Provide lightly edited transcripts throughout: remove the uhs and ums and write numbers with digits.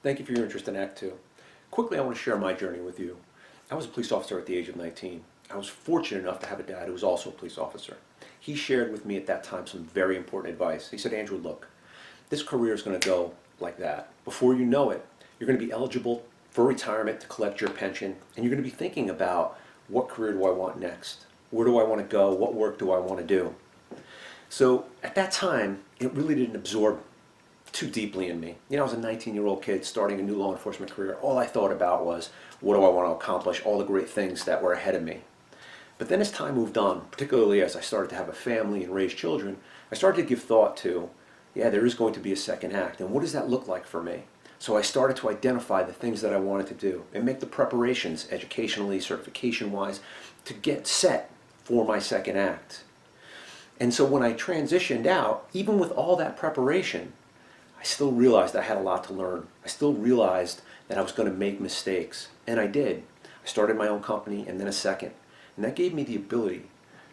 Thank you for your interest in Act 2. Quickly, I want to share my journey with you. I was a police officer at the age of 19. I was fortunate enough to have a dad who was also a police officer. He shared with me at that time some very important advice. He said, Andrew, look, this career is going to go like that. Before you know it, you're going to be eligible for retirement to collect your pension, and you're going to be thinking about what career do I want next? Where do I want to go? What work do I want to do? So at that time, it really didn't absorb too deeply in me. You know, I was a 19-year-old kid starting a new law enforcement career. All I thought about was, what do I want to accomplish? All the great things that were ahead of me. But then as time moved on, particularly as I started to have a family and raise children, I started to give thought to, yeah, there is going to be a second act. And what does that look like for me? So I started to identify the things that I wanted to do and make the preparations, educationally, certification-wise, to get set for my second act. And so when I transitioned out, even with all that preparation, I still realized I had a lot to learn. I still realized that I was going to make mistakes, and I did. I started my own company and then a second, and that gave me the ability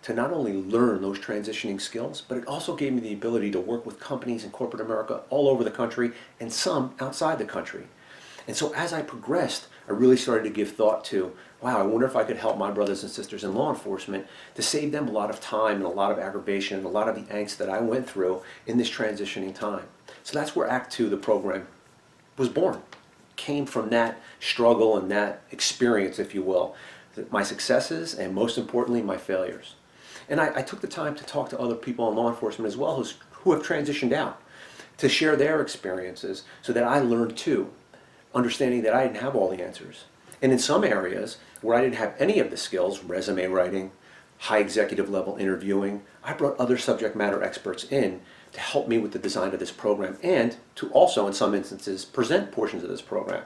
to not only learn those transitioning skills, but it also gave me the ability to work with companies in corporate America all over the country and some outside the country. And so as I progressed, I really started to give thought to, wow, I wonder if I could help my brothers and sisters in law enforcement to save them a lot of time and a lot of aggravation and a lot of the angst that I went through in this transitioning time. So that's where Act 2, the program, was born. It came from that struggle and that experience, if you will, my successes and most importantly, my failures. And I took the time to talk to other people in law enforcement as well who have transitioned out, to share their experiences so that I learned too, understanding that I didn't have all the answers. And in some areas where I didn't have any of the skills, resume writing, high executive level interviewing, I brought other subject matter experts in to help me with the design of this program and to also, in some instances, present portions of this program.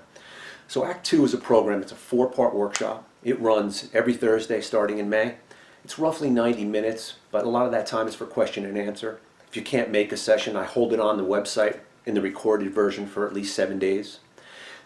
So Act 2 is a program, it's a 4-part workshop. It runs every Thursday starting in May. It's roughly 90 minutes, but a lot of that time is for question and answer. If you can't make a session, I hold it on the website in the recorded version for at least 7 days.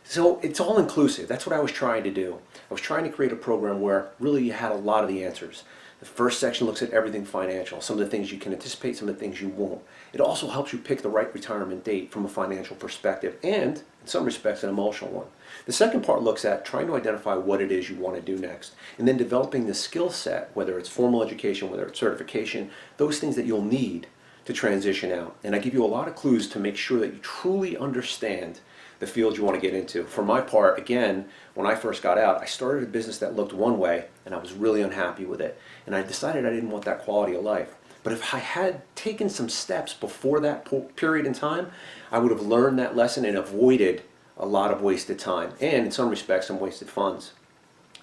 So it's all inclusive. That's what I was trying to do. I was trying to create a program where really you had a lot of the answers. The first section looks at everything financial, some of the things you can anticipate, some of the things you won't. It also helps you pick the right retirement date from a financial perspective and, in some respects, an emotional one. The second part looks at trying to identify what it is you want to do next, and then developing the skill set, whether it's formal education, whether it's certification, those things that you'll need to transition out. And I give you a lot of clues to make sure that you truly understand the field you want to get into. For my part, again, when I first got out, I started a business that looked one way, and I was really unhappy with it. And I decided I didn't want that quality of life. But if I had taken some steps before that period in time, I would have learned that lesson and avoided a lot of wasted time, and in some respects, some wasted funds.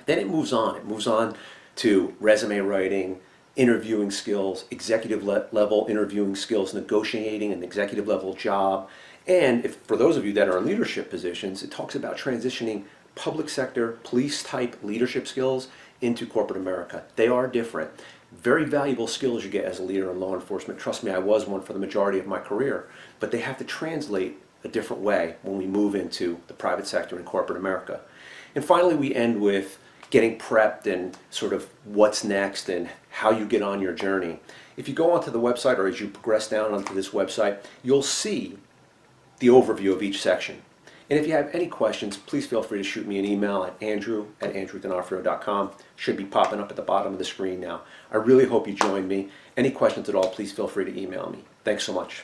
Then it moves on. It moves on to resume writing, interviewing skills, executive level interviewing skills, negotiating an executive level job. And for those of you that are in leadership positions, it talks about transitioning public sector, police type leadership skills into corporate America. They are different. Very valuable skills you get as a leader in law enforcement. Trust me, I was one for the majority of my career. But they have to translate a different way when we move into the private sector in corporate America. And finally, we end with getting prepped and sort of what's next and how you get on your journey. If you go onto the website, or as you progress down onto this website, you'll see the overview of each section. And if you have any questions, please feel free to shoot me an email at andrew@andrewdenofrio.com. Should be popping up at the bottom of the screen now. I really hope you join me. Any questions at all, please feel free to email me. Thanks so much.